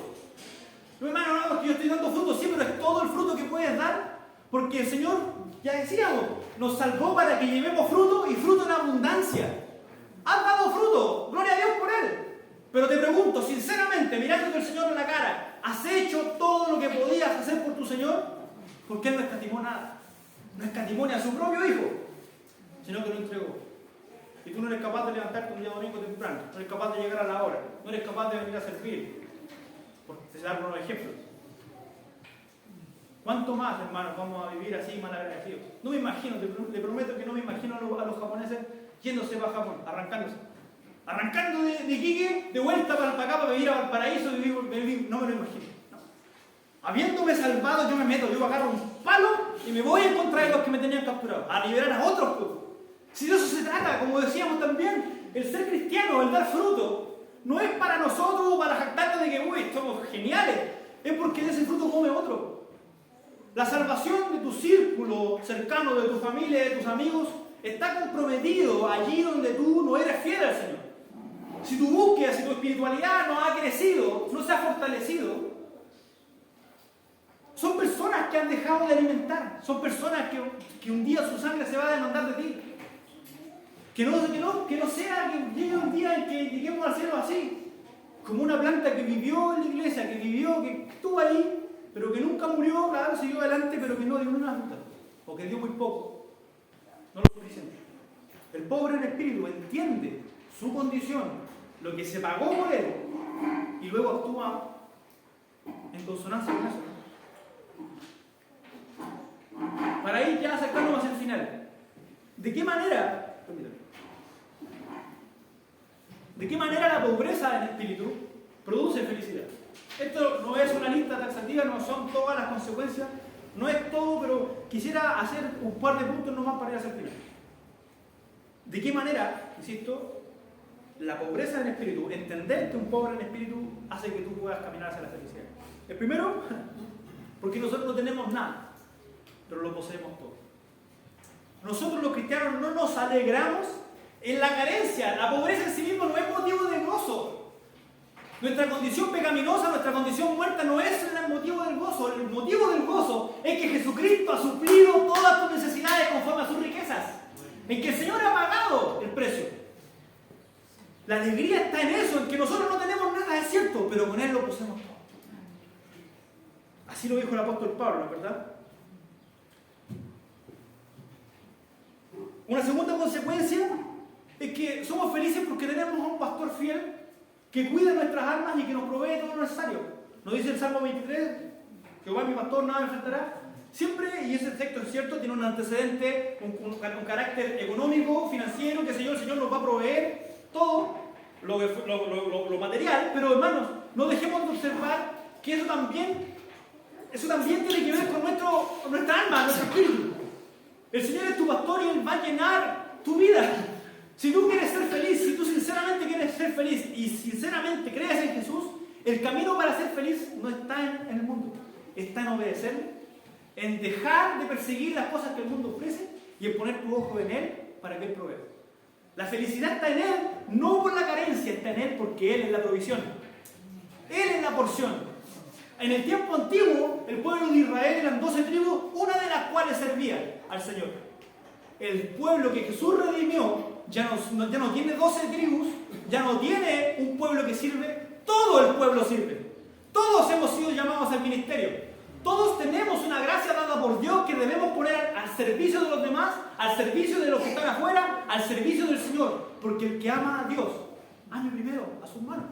No, hermano, no, yo estoy dando fruto, sí, pero es todo el fruto que puedes dar, porque el Señor, ya decíamos, nos salvó para que llevemos fruto y fruto en abundancia. Has dado fruto, gloria a Dios por Él. Pero te pregunto, sinceramente, mirándote al Señor en la cara, ¿has hecho todo lo que podías hacer por tu Señor? Porque Él no escatimó nada. No escatimó ni a su propio Hijo, sino que lo entregó. Y tú no eres capaz de levantarte un día domingo temprano, no eres capaz de llegar a la hora, no eres capaz de venir a servir, por dar unos ejemplos. ¿Cuánto más, hermanos, vamos a vivir así mal agradecidos? No me imagino, le prometo que no me imagino a los japoneses yéndose para Japón, arrancando de Iquique, de vuelta para acá para vivir a Valparaíso, no me lo imagino. No. Habiéndome salvado, yo me meto, yo agarro un palo y me voy en contra de los que me tenían capturado, a liberar a otros pueblos. Si de eso se trata, como decíamos también, el ser cristiano, el dar fruto, no es para nosotros o para jactarnos de que, uy, somos geniales, es porque de ese fruto come otro. La salvación de tu círculo cercano, de tu familia, de tus amigos, está comprometido allí donde tú no eres fiel al Señor. Si tu búsqueda, si tu espiritualidad no ha crecido, no se ha fortalecido, son personas que han dejado de alimentar, son personas que un día su sangre se va a demandar de ti. Que no sea que llegue un día en que lleguemos al cielo así, como una planta que vivió en la iglesia, que estuvo ahí, pero que nunca murió, claro, siguió adelante, pero que no dio una fruta, o que dio muy poco, no lo suficiente. El pobre en espíritu entiende su condición, lo que se pagó por él, y luego actúa en consonancia con eso. Para ir ya acercándonos hacia el final. ¿De qué manera la pobreza en espíritu produce felicidad? Esto no es una lista taxativa, no son todas las consecuencias, no es todo, pero quisiera hacer un par de puntos nomás para ir hacia el final. ¿De qué manera, insisto, la pobreza en espíritu, entender que un pobre en espíritu hace que tú puedas caminar hacia la felicidad? El primero, porque nosotros no tenemos nada, pero lo poseemos todo. Nosotros los cristianos no nos alegramos en la carencia. La pobreza en sí misma no es motivo de gozo. Nuestra condición pecaminosa, nuestra condición muerta no es el motivo del gozo. El motivo del gozo es que Jesucristo ha suplido todas tus necesidades conforme a sus riquezas. En que el Señor ha pagado el precio. La alegría está en eso, en que nosotros no tenemos nada, es cierto, pero con Él lo poseemos todo. Así lo dijo el apóstol Pablo, ¿verdad? Una segunda consecuencia es que somos felices porque tenemos a un pastor fiel que cuida nuestras almas y que nos provee todo lo necesario. Nos dice el Salmo 23, Jehová es mi pastor, nada me faltará. Siempre, y ese texto es cierto, tiene un antecedente, un carácter económico, financiero, que el Señor nos va a proveer todo lo material, pero hermanos, no dejemos de observar que eso también tiene que ver con nuestra alma, nuestro espíritu. El Señor es tu pastor y Él va a llenar tu vida. Si tú quieres ser feliz, si tú sinceramente quieres ser feliz y sinceramente crees en Jesús, el camino para ser feliz no está en el mundo, está en obedecerle, en dejar de perseguir las cosas que el mundo ofrece y en poner tu ojo en Él para que Él provea. La felicidad está en Él, no por la carencia, está en Él porque Él es la provisión. Él es la porción. En el tiempo antiguo, el pueblo de Israel eran 12 tribus, una de las cuales servía al Señor. El pueblo que Jesús redimió ya no tiene 12 tribus, ya no tiene un pueblo que sirve, todo el pueblo sirve. Todos hemos sido llamados al ministerio. Todos tenemos una gracia dada por Dios que debemos poner al servicio de los demás, al servicio de los que están afuera, al servicio del Señor. Porque el que ama a Dios, ame primero a su hermano.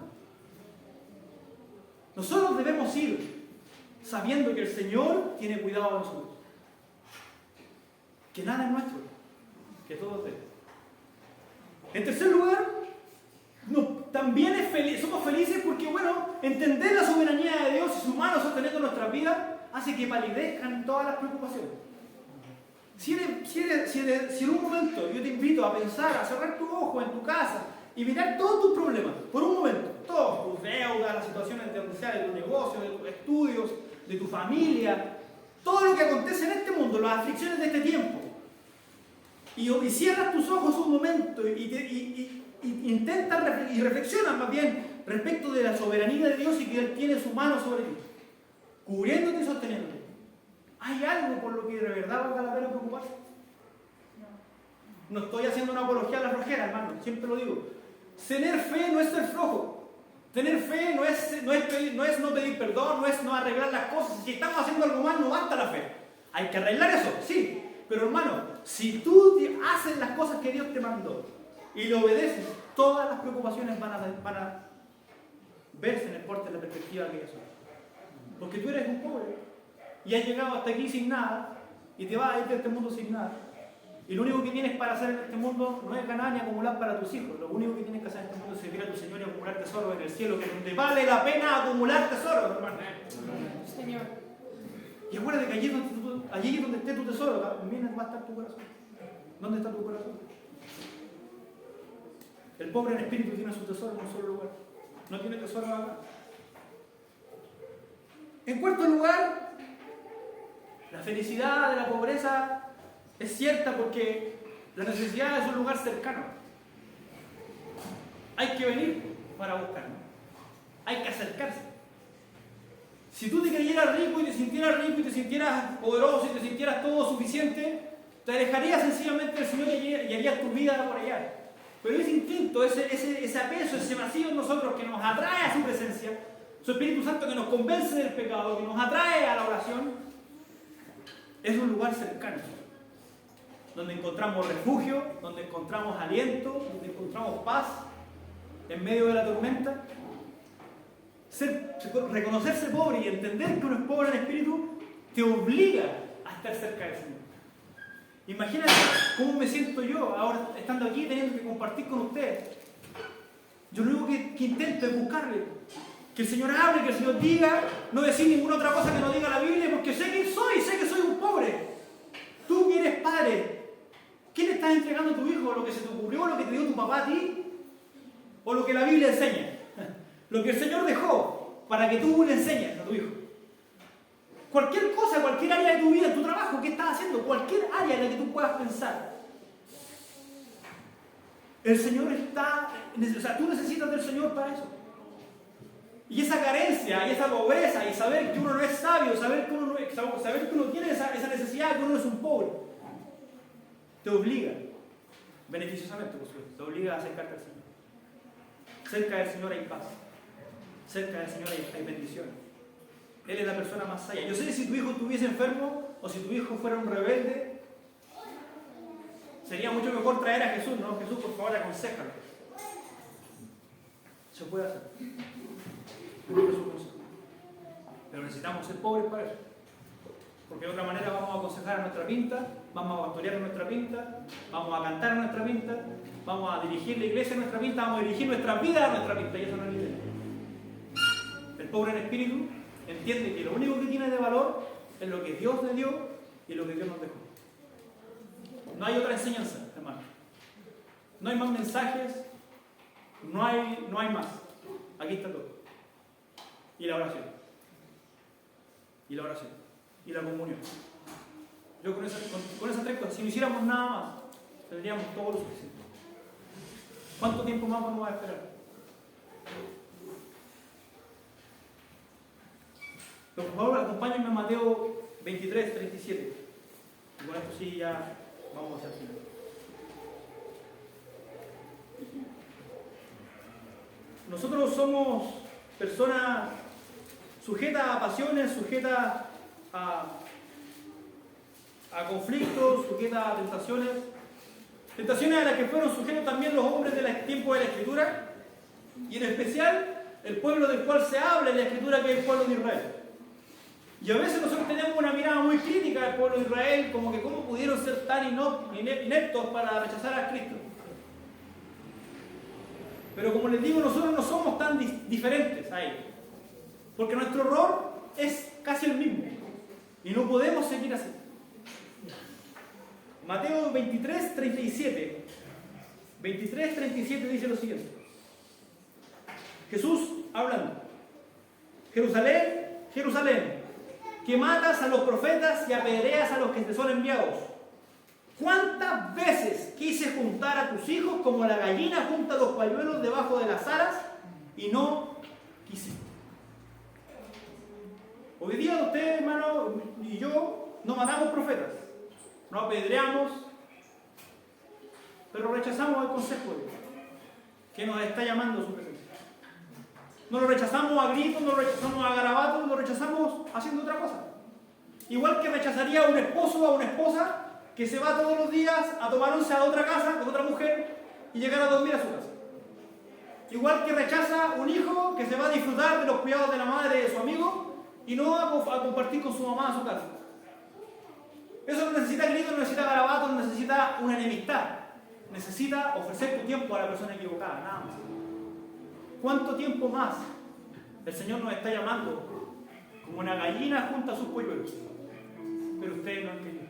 Nosotros debemos ir sabiendo que el Señor tiene cuidado de nosotros. Que nada es nuestro, que todo es de Él. En tercer lugar, también somos felices porque, entender la soberanía de Dios y su mano sosteniendo nuestras vidas hace que palidezcan todas las preocupaciones. Si en un momento yo te invito a pensar, a cerrar tu ojo en tu casa y mirar todos tus problemas, por un momento, todos tus deudas, las situaciones de tu negocio, de tus estudios, de tu familia, todo lo que acontece en este mundo, las aflicciones de este tiempo, y cierras tus ojos un momento y intentas y reflexionas más bien respecto de la soberanía de Dios y que Él tiene su mano sobre ti, cubriéndote y sosteniéndote. ¿Hay algo por lo que de verdad valga la pena preocuparse? No estoy haciendo una apología a la flojera, hermano, siempre lo digo. Tener fe no es ser flojo. Tener fe no es no pedir perdón, no es no arreglar las cosas. Si estamos haciendo algo mal, no basta la fe. Hay que arreglar eso, sí. Pero hermano, si tú haces las cosas que Dios te mandó y le obedeces, todas las preocupaciones van a verse en el porte de la perspectiva que eso. Porque tú eres un pobre y has llegado hasta aquí sin nada y te vas a ir de este mundo sin nada. Y lo único que tienes para hacer en este mundo no es ganar ni acumular para tus hijos. Lo único que tienes que hacer en este mundo es servir a tu Señor y acumular tesoros en el cielo, que donde vale la pena acumular tesoros, hermano. Señor. Y acuérdate que allí es donde esté tu tesoro, también va a estar tu corazón. ¿Dónde está tu corazón? El pobre en espíritu tiene su tesoro en un solo lugar. No tiene tesoro acá. En cuarto lugar, la felicidad de la pobreza es cierta porque la necesidad es un lugar cercano. Hay que venir para buscarlo. Hay que acercarse. Si tú te creyeras rico y te sintieras poderoso y te sintieras todo suficiente, te alejarías sencillamente del Señor y harías tu vida por allá. Pero ese instinto, ese apeso, ese vacío en nosotros que nos atrae a su presencia, su Espíritu Santo que nos convence del pecado, que nos atrae a la oración, es un lugar cercano, donde encontramos refugio, donde encontramos aliento, donde encontramos paz en medio de la tormenta. Reconocerse pobre y entender que uno es pobre en espíritu te obliga a estar cerca del Señor. Imagínate cómo me siento yo ahora estando aquí teniendo que compartir con ustedes. Yo lo único que intento es buscarle, que el Señor hable, que el Señor diga, no decir ninguna otra cosa que no diga la Biblia, porque sé que soy un pobre. Tú que eres padre, ¿qué le estás entregando a tu hijo? ¿Lo que se te ocurrió, lo que te dio tu papá a ti? ¿O lo que la Biblia enseña? Lo que el Señor dejó para que tú le enseñes a tu hijo. Cualquier cosa, cualquier área de tu vida, tu trabajo, ¿qué estás haciendo? Cualquier área en la que tú puedas pensar. El Señor tú necesitas del Señor para eso. Y esa carencia, y esa pobreza, y saber que uno no es sabio, saber que uno tiene esa necesidad, que uno no es un pobre, te obliga, beneficiosamente por supuesto, te obliga a acercarte al Señor. Cerca del Señor hay paz. Cerca del Señor hay bendición. Él es la persona más sabia. Yo sé que si tu hijo estuviese enfermo o si tu hijo fuera un rebelde, sería mucho mejor traer a Jesús, ¿no? Jesús, por favor, aconséjalo. Se puede hacer. Pero necesitamos ser pobres para eso. Porque de otra manera vamos a aconsejar a nuestra pinta, vamos a pastorear a nuestra pinta, vamos a cantar a nuestra pinta, vamos a dirigir la iglesia a nuestra pinta, vamos a dirigir nuestra vida a nuestra pinta. Y eso no es la idea. El pobre en espíritu entiende que lo único que tiene de valor es lo que Dios le dio y lo que Dios nos dejó. No hay otra enseñanza, hermano. No hay más mensajes, no hay más. Aquí está todo. Y la oración. Y la oración. Y la comunión. Yo con esas tres cosas, si no hiciéramos nada más, tendríamos todo lo suficiente. ¿Cuánto tiempo más vamos a esperar? Pero por favor, acompáñenme a Mateo 23, 37. Y con esto sí ya vamos hacia el final. Nosotros somos personas sujetas a pasiones, sujetas a conflictos, sujetas a tentaciones. Tentaciones a las que fueron sujetos también los hombres del tiempo de la Escritura, y en especial el pueblo del cual se habla en la Escritura, que es el pueblo de Israel. Y a veces nosotros tenemos una mirada muy crítica del pueblo de Israel, como que cómo pudieron ser tan ineptos para rechazar a Cristo. Pero como les digo, nosotros no somos tan diferentes a ellos, porque nuestro error es casi el mismo, y no podemos seguir así. Mateo 23, 37. 23, 37 dice lo siguiente. Jesús hablando. Jerusalén, Jerusalén, que matas a los profetas y apedreas a los que te son enviados. ¿Cuántas veces quise juntar a tus hijos como la gallina junta los pañuelos debajo de las aras y no quisiste? Hoy día usted, hermano, y yo no matamos profetas, no apedreamos, pero rechazamos el consejo de Dios, que nos está llamando a su presencia. No lo rechazamos a gritos, no lo rechazamos a garabatos, lo rechazamos haciendo otra cosa. Igual que rechazaría a un esposo o a una esposa que se va todos los días a tomar once a otra casa con otra mujer y llegar a dormir a su casa. Igual que rechaza un hijo que se va a disfrutar de los cuidados de la madre de su amigo y no a compartir con su mamá a su casa. Eso no necesita gritos, no necesita garabatos, no necesita una enemistad. Necesita ofrecer tu tiempo a la persona equivocada, nada más. ¿Cuánto tiempo más el Señor nos está llamando como una gallina junta a sus polluelos? pero ustedes no han querido.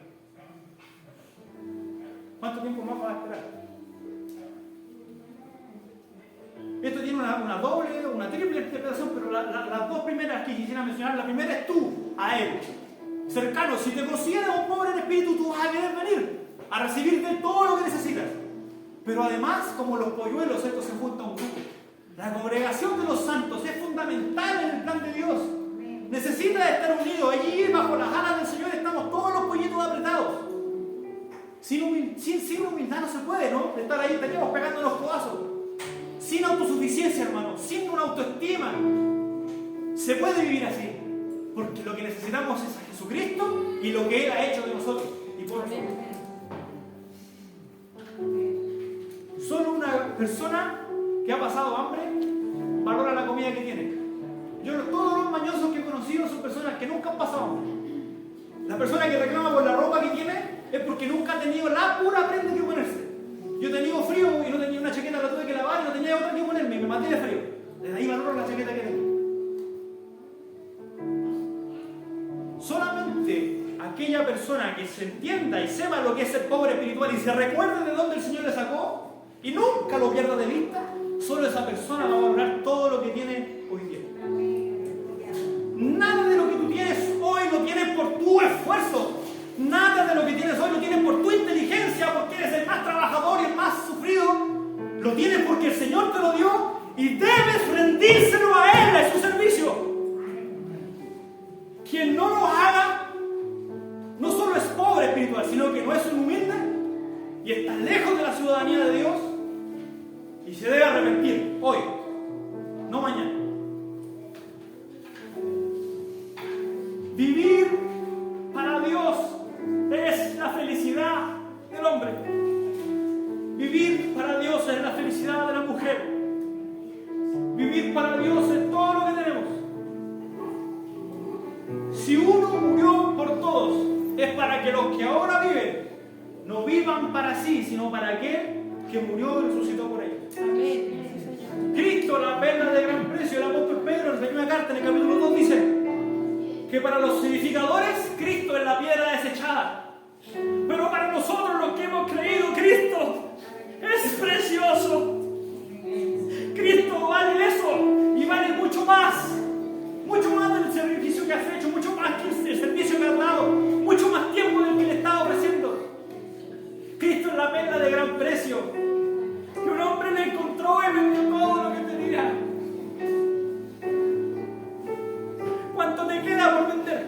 ¿Cuánto tiempo más van a esperar? Esto tiene una doble, una triple interpretación, pero las dos primeras que quisiera mencionar, la primera es tú, a Él, cercano. Si te consideras un pobre en espíritu, tú vas a querer venir a recibir de todo lo que necesitas. Pero además, como los polluelos, esto se junta un grupo. La congregación de los santos es fundamental en el plan de Dios. Necesita estar unidos. Allí, bajo las alas del Señor, estamos todos los pollitos apretados. Sin humildad no se puede, ¿no? Estar ahí, estaríamos pegando los codazos. Sin autosuficiencia, hermano, sin una autoestima. Se puede vivir así. Porque lo que necesitamos es a Jesucristo y lo que Él ha hecho de nosotros y por nosotros. Solo una persona que ha pasado hambre valora la comida que tiene. Todos los mañosos que he conocido son personas que nunca han pasado hambre. La persona que reclama por la ropa que tiene es porque nunca ha tenido la pura prenda que ponerse. Yo he tenido frío y no tenía una chaqueta, la tuve que lavar y no tenía otra que ponerme, me maté de frío. Desde ahí valoro la chaqueta que tengo. Solamente aquella persona que se entienda y sepa lo que es ser pobre espiritual y se recuerde de dónde el Señor le sacó y nunca lo pierda de vista, solo esa persona va a valorar todo lo que tiene hoy día. Nada de lo que tú tienes hoy lo tienes por tu esfuerzo. Nada de lo que tienes hoy lo tienes por tu inteligencia, porque eres el más trabajador y el más sufrido. Lo tienes porque el Señor te lo dio y debes rendírselo a Él, a su servicio. Quien no lo haga, no solo es pobre espiritual, sino que no es un humilde y está lejos de la ciudadanía de Dios y se debe arrepentir hoy, no mañana. Vivir para Dios es la felicidad del hombre. Vivir para Dios es la felicidad de la mujer. Vivir para Dios es todo lo que tenemos. Si uno murió por todos, es para que los que ahora viven no vivan para sí, sino para aquel que murió y resucitó por ellos. Cristo, la perla de gran precio, el apóstol Pedro en la primera carta, en el capítulo 2, dice que para los edificadores, Cristo es la piedra desechada. Pero para nosotros, los que hemos creído, Cristo es precioso. Cristo vale eso y vale mucho más del sacrificio que has hecho, mucho más que el servicio que has dado, mucho más tiempo del que le estás ofreciendo. Cristo es la perla de gran precio, que un hombre le encontró y le dio todo lo que tenía. ¿Cuánto te queda por vender?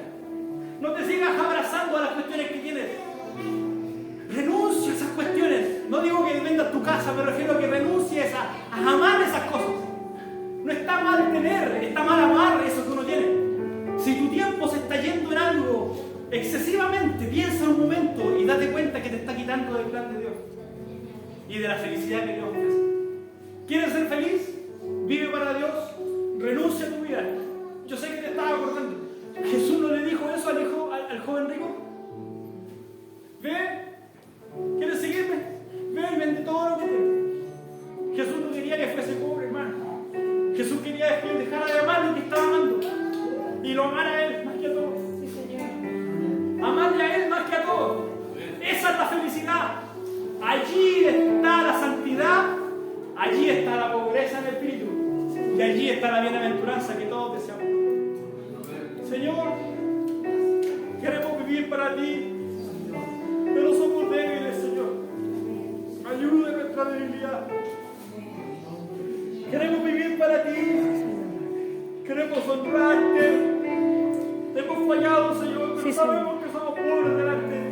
No te sigas abrazando a las cuestiones que tienes. Renuncia a esas cuestiones. No digo que vendas tu casa, me refiero a que renuncies a amar esas cosas. No está mal tener, está mal amar eso que uno tiene. Si tu tiempo se está yendo en algo excesivamente, piensa un momento y date cuenta que te está quitando del plan de Dios y de la felicidad que Dios ofrece. ¿Quieres ser feliz? Vive para Dios, renuncia a tu vida. Yo sé que te estaba acordando. Jesús no le dijo eso al joven rico. Ve, ¿quieres seguirme? Ve y vende todo lo que tienes. Jesús no quería que fuese pobre, hermano. Jesús quería que él dejara de amar lo que estaba amando y lo amara a Él más que a todo. Amarle a Él más que a todo. Esa es la felicidad. Allí está la santidad, allí está la pobreza en el espíritu y allí está la bienaventuranza que todos deseamos. Señor, queremos vivir para ti, pero somos débiles, Señor. Ayuda en nuestra debilidad. Queremos vivir para ti, queremos honrarte. Hemos fallado, Señor, pero sabemos que somos pobres delante de ti.